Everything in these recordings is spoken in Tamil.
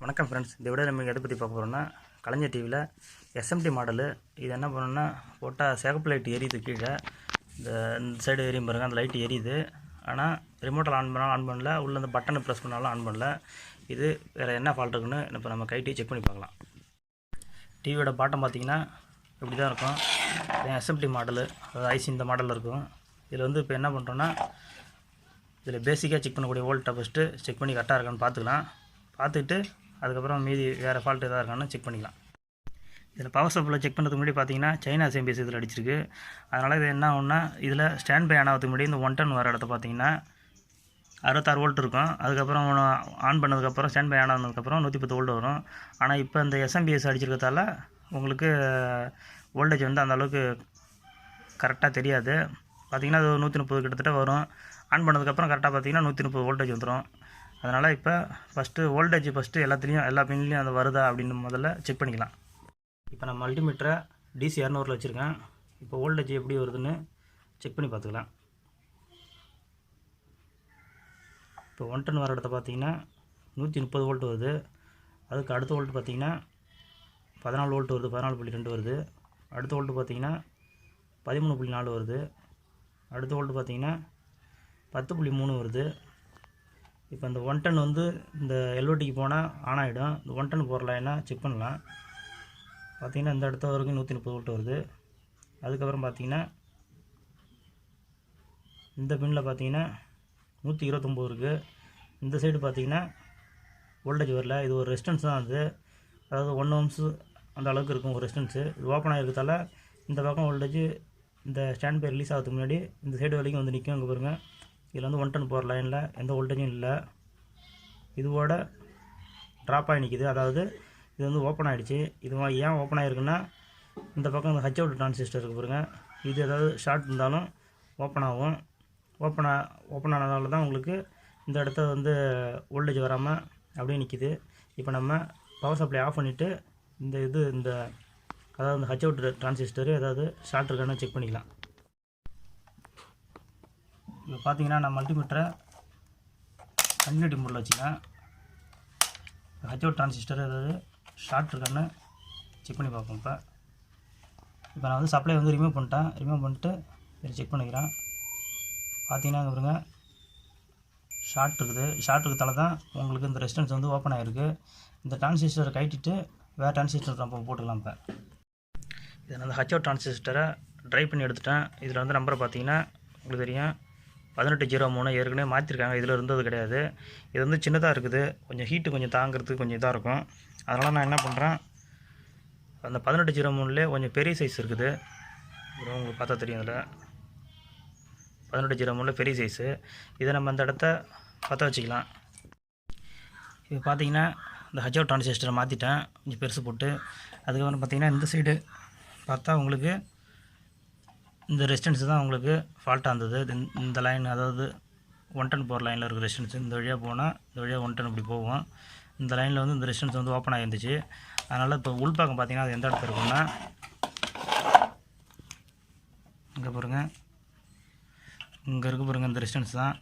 வணக்கம் ஃப்ரெண்ட்ஸ். இந்த விட நம்ம எதை பற்றி பார்க்க போகிறோம்னா, கலைஞர் டிவியில் எஸ்எம்டி மாடலு. இது என்ன பண்ணணும்னா, போட்டால் சிகப்பு லைட் எரியுது கீழே, இந்த சைடு எரியும் பாருங்கள், அந்த லைட் எரியுது. ஆனால் ரிமோட்டில் ஆன் பண்ணாலும் ஆன் பண்ணல, உள்ள அந்த பட்டனை ப்ரெஸ் பண்ணாலும் ஆன் பண்ணல. இது வேறு என்ன ஃபால்ட் இருக்குன்னு இப்போ நம்ம கைட்டி செக் பண்ணி பார்க்கலாம். டிவியோட பாட்டம் பார்த்திங்கன்னா இப்படி தான் இருக்கும். எஸ்எம்டி மாடலு, அதாவது ஐசி இந்த மாடலில் இருக்கும். இதில் வந்து இப்போ என்ன பண்ணுறோன்னா, இதில் பேசிக்காக செக் பண்ணக்கூடிய வோல்ட்டை ஃபஸ்ட்டு செக் பண்ணி கரெக்டாக இருக்கான்னு பார்த்துக்கலாம். பார்த்துட்டு அதுக்கப்புறம் மீதி வேறு ஃபால்ட் எதாவது இருக்கான்னு செக் பண்ணிக்கலாம். இதில் பவர் சப்ளை செக் பண்ணுறதுக்கு முன்னாடி பார்த்தீங்கன்னா சைனா சேம்பிஎஸ் இதில் அடிச்சிருக்கு. அதனால் இது என்ன ஆகும்னா, இதில் ஸ்டாண்ட் பை ஆன் ஆகிறதுக்கு முன்னாடி இந்த 1 டன் வர இடத்த பார்த்தீங்கன்னா 66 வோல்ட் இருக்கும். அதுக்கப்புறம் ஆன் பண்ணதுக்கப்புறம் ஸ்டாண்ட் பை ஆன் ஆனதுக்கப்புறம் 110 வோல்ட் வரும். ஆனால் இப்போ இந்த எஸ்எம்பிஎஸ் அடிச்சிருக்கிறதால உங்களுக்கு வோல்டேஜ் வந்து அந்தளவுக்கு கரெக்டாக தெரியாது. பார்த்திங்கன்னா அது 130 கிட்டத்தட்ட வரும். ஆன் பண்ணதுக்கப்புறம் கரெக்டாக பார்த்தீங்கன்னா 130 வோல்டேஜ் வந்துடும். அதனால் இப்போ வோல்டேஜ் எல்லாத்துலேயும் எல்லா பின்லேயும் அது வருதா அப்படின்னு முதல்ல செக் பண்ணிக்கலாம். இப்போ நான் மல்டிமீட்டரை DC 200 வச்சுருக்கேன். இப்போ வோல்டேஜ் எப்படி வருதுன்னு செக் பண்ணி பார்த்துக்கலாம். இப்போ 1 டன் வர இடத்த பார்த்தீங்கன்னா 130 வோல்ட் வருது. அதுக்கு அடுத்த வோல்ட் பார்த்தீங்கன்னா 14 வோல்ட் வருது, 14.2 வருது. அடுத்த வோல்ட் பார்த்தீங்கன்னா 13.4 வருது. அடுத்த வோல்ட் பார்த்தீங்கன்னா 10.3 வருது. இப்போ இந்த 1 டன் வந்து இந்த எல்ஓடிக்கு போனால் ஆன் ஆகிடும். இந்த 1 டன் போடலான்னா செக் பண்ணலாம். பார்த்திங்கன்னா இந்த இடத்த வரைக்கும் 130 வோல்ட் வருது. அதுக்கப்புறம் பார்த்திங்கன்னா இந்த பின்னில் பார்த்திங்கன்னா 129 இருக்குது. இந்த சைடு பார்த்திங்கன்னா வோல்டேஜ் வரல. இது ஒரு ரெசிஸ்டன்ஸ் தான். அது அதாவது 1 ohms அந்த அளவுக்கு இருக்கும் ஒரு ரெசிஸ்டன்ஸு. இது ஓப்பன் ஆகிருக்கிறதால இந்த பக்கம் வோல்டேஜ் இந்த ஸ்டாண்ட் பை ரிலீஸ் ஆகிறதுக்கு முன்னாடி இந்த சைடு வரைக்கும் வந்து நிற்கும். அங்கே பாருங்கள், இதில் வந்து 1 டன் போகிற லைனில் எந்த வோல்டேஜும் இல்லை. இதுவோட ட்ராப் ஆகி நிற்கிது. அதாவது இது வந்து ஓப்பன் ஆகிடுச்சு. இது ஏன் ஓப்பன் ஆகிருக்குன்னா, இந்த பக்கம் இந்த ஹச்-அவுட் டிரான்சிஸ்டர் இருக்குது பாருங்கள், இது ஏதாவது ஷார்ட் இருந்தாலும் ஓப்பன் ஆகும். ஓப்பன் ஆனதால தான் உங்களுக்கு இந்த இடத்த வந்து வோல்டேஜ் வராமல் அப்படியே நிற்கிது. இப்போ நம்ம பவர் சப்ளை ஆஃப் பண்ணிவிட்டு இந்த அதாவது இந்த ஹச்-அவுட் டிரான்சிஸ்டர் ஏதாவது ஷார்ட் இருக்கான்னு செக் பண்ணிக்கலாம். இப்போ பார்த்தீங்கன்னா நான் மல்டிமீட்டரை கண்டினியூட்டி மோடில் வச்சுக்கேன். ஹச்-அவுட் டிரான்சிஸ்டர் ஏதாவது ஷார்ட் இருக்கான்னு செக் பண்ணி பார்ப்போம். இப்போ நான் வந்து சப்ளை வந்து ரிமூவ் பண்ணிட்டு இதை செக் பண்ணிக்கிறேன். பார்த்தீங்கன்னா அங்கே பாருங்க, ஷார்ட் இருக்குது. ஷார்ட் இருக்கிறதால தான் உங்களுக்கு இந்த ரெசிஸ்டன்ஸ் வந்து ஓப்பன் ஆகிருக்கு. இந்த டிரான்சிஸ்டரை கட்டிட்டு வேறு டிரான்சிஸ்டர் நம்ம போட்டுக்கலாம். இப்போ இதை நான் ஹச்-அவுட் டிரான்சிஸ்டரை ட்ரை பண்ணி எடுத்துட்டேன். இதில் வந்து நம்பரை பார்த்தீங்கன்னா உங்களுக்கு தெரியும், 1803 ஏற்கனவே மாற்றிருக்காங்க. இதில் இருந்தது கிடையாது. இது வந்து சின்னதாக இருக்குது. கொஞ்சம் ஹீட்டு கொஞ்சம் தாங்கிறதுக்கு கொஞ்சம் இதாக இருக்கும். அதனால் நான் என்ன பண்ணுறேன், அந்த 1803லே கொஞ்சம் பெரிய சைஸ் இருக்குது. உங்களுக்கு பார்த்தா தெரியும். இதில் 1803 பெரிய சைஸு. இதை நம்ம அந்த இடத்த பற்ற வச்சுக்கலாம். இப்போ பார்த்தீங்கன்னா இந்த ஹச்-அவுட் டிரான்சிஸ்டரை மாற்றிட்டேன் கொஞ்சம் பெருசு போட்டு. அதுக்கப்புறம் பார்த்தீங்கன்னா இந்த சைடு பார்த்தா உங்களுக்கு இந்த ரெசிஸ்டன்ஸ் தான் உங்களுக்கு ஃபால்ட்டாக இருந்தது. இந்த லைன், அதாவது 1 டன் போகிற லைனில் இருக்கிற ரெசிஸ்டன்ஸ் இந்த வழியாக போனால் இந்த வழியாக 1 டன் இப்படி போகும். இந்த லைனில் வந்து இந்த ரெசிஸ்டன்ஸ் வந்து ஓப்பன் ஆகிருந்துச்சு. அதனால் இப்போ உள்பாக்கம் பார்த்திங்கன்னா அது எந்த இடத்துல இருக்குன்னா, இங்கே பாருங்கள், இங்கே இருக்க பாருங்கள், இந்த ரெசிஸ்டன்ஸ் தான்.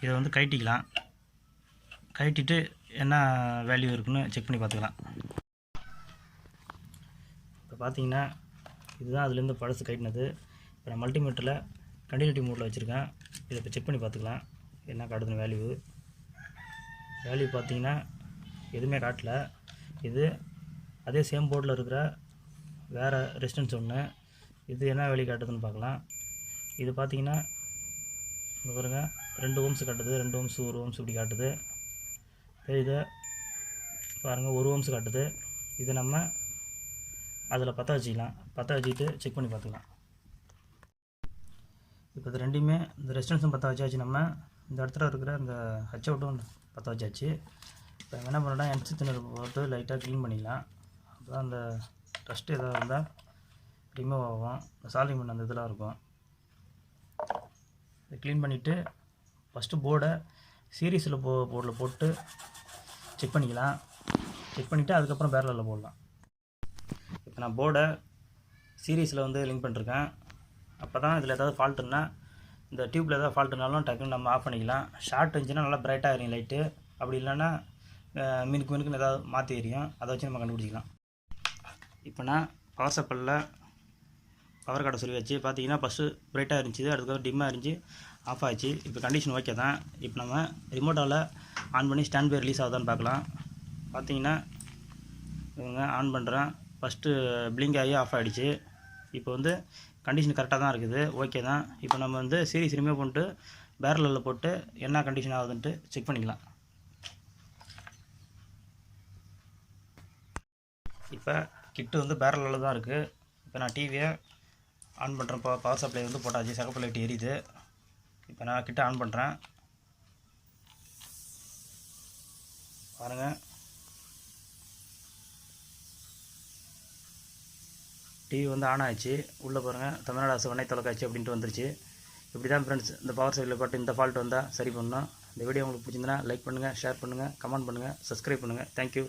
இதை வந்து கட்டிட்டு என்ன வேல்யூ இருக்குன்னு செக் பண்ணி பார்த்துக்கலாம். இப்போ பார்த்தீங்கன்னா இதுதான் அதுலேருந்து பழசு கட்டினது. இப்போ நான் மல்டிமீட்டரில் கண்டினியூட்டி மோடில் வச்சுருக்கேன். இதை இப்போ செக் பண்ணி பார்த்துக்கலாம் என்ன காட்டுதுன்னு. வேல்யூ பார்த்தீங்கன்னா எதுவுமே காட்டல. இது அதே சேம் போர்டில் இருக்கிற வேறு ரெசிஸ்டன்ஸ் ஒன்று. இது என்ன வேல்யூ காட்டுதுன்னு பார்க்கலாம். இது பார்த்தீங்கன்னா இங்கே பாருங்கள், 2 ohms காட்டுது, 2 ohms 1 ohms இப்படி காட்டுது. இது பாருங்கள் 1 ohms காட்டுது. இது நம்ம அதில் பற்ற வச்சுக்கிட்டு செக் பண்ணி பார்த்துக்கலாம். இப்போ இது ரெண்டுமே, இந்த ரெசிஸ்டன்ஸும் பற்ற வச்சாச்சு. நம்ம இந்த இடத்துல இருக்கிற இந்த ஹச்-அவுட்டும் பற்ற வச்சாச்சு. இப்போ என்ன பண்ணோன்னா, என்சி திணறு போட்டு லைட்டாக க்ளீன் பண்ணிக்கலாம். அப்போ தான் அந்த டஸ்ட்டு எதாவது இருந்தால் ரிமூவ் ஆகும். இந்த சால்விங் பண்ண அந்த இதெல்லாம் இருக்கும். இதை க்ளீன் பண்ணிவிட்டு ஃபஸ்ட்டு போர்டை சீரீஸில் போர்டில் போட்டு செக் பண்ணிக்கலாம். செக் பண்ணிவிட்டு அதுக்கப்புறம் பேரலில் போடலாம். இப்போ நான் போர்டை சீரீஸில் வந்து லிங்க் பண்ணிருக்கேன். அப்போ தான் இதில் ஏதாவது ஃபால்ட்டுன்னா, இந்த டியூப்பில் ஏதாவது ஃபால்ட்டுனாலும் டக்குன்னு நம்ம ஆஃப் பண்ணிக்கலாம். ஷார்ட் இருந்துச்சுன்னா நல்லா பிரைட்டாக இருக்கும் லைட்டு. அப்படி இல்லைன்னா மினுக்குன்னு ஏதாவது மாற்றி எரியும், அதை வச்சு நம்ம கண்டுபிடிச்சிக்கலாம். இப்போ நான் பவர் சப்ளையில் பவர் கார்டை சொல்லி வச்சு பார்த்தீங்கன்னா ஃபஸ்ட்டு ப்ரைட்டாக இருந்துச்சு, அதுக்கப்புறம் டிம்மாக இருந்துச்சு, ஆஃப் ஆச்சு. இப்போ கண்டிஷன் ஓகே தான். இப்போ நம்ம ரிமோட்டால் ஆன் பண்ணி ஸ்டாண்ட் பை ரிலீஸ் ஆகுதான்னு பார்க்கலாம். பார்த்தீங்கன்னா இவங்க ஆன் பண்ணுறேன், ஃபஸ்ட்டு பிளிங்க் ஆகி ஆஃப் ஆகிடுச்சு. இப்போ வந்து கண்டிஷன் கரெக்டாக தான் இருக்குது, ஓகே தான். இப்போ நம்ம வந்து சீரிஸ் ரிமூவ் பண்ணிட்டு பேரலில் போட்டு என்ன கண்டிஷன் ஆகுதுன்ட்டு செக் பண்ணிக்கலாம். இப்போ கிட்டு வந்து பேரலில் தான் இருக்குது. இப்போ நான் டிவியை ஆன் பண்ணுறேன். இப்போ பவர் சப்ளை வந்து போட்டாச்சு, சிகப்பு லைட் எரியுது. இப்போ நான் கிட்ட ஆன் பண்ணுறேன், பாருங்கள். டிவி வந்து ஆன் ஆச்சு. உள்ளே பாருங்கள், தமிழ்நாடு அரசு வண்ணை தொலைக்காட்சி அப்படின்ட்டு வந்துருச்சு. இப்படி தான் ஃப்ரெண்ட்ஸ் இந்த பவர் சப்ளை போட்டு இந்த ஃபால்ட் வந்தால் சரி பண்ணணும். இந்த வீடியோ உங்களுக்கு பிடிச்சிருந்தனா லைக் பண்ணுங்கள், ஷேர் பண்ணுங்கள், கமெண்ட் பண்ணுங்கள், சப்ஸ்கிரைப் பண்ணுங்கள். தேங்க்யூ.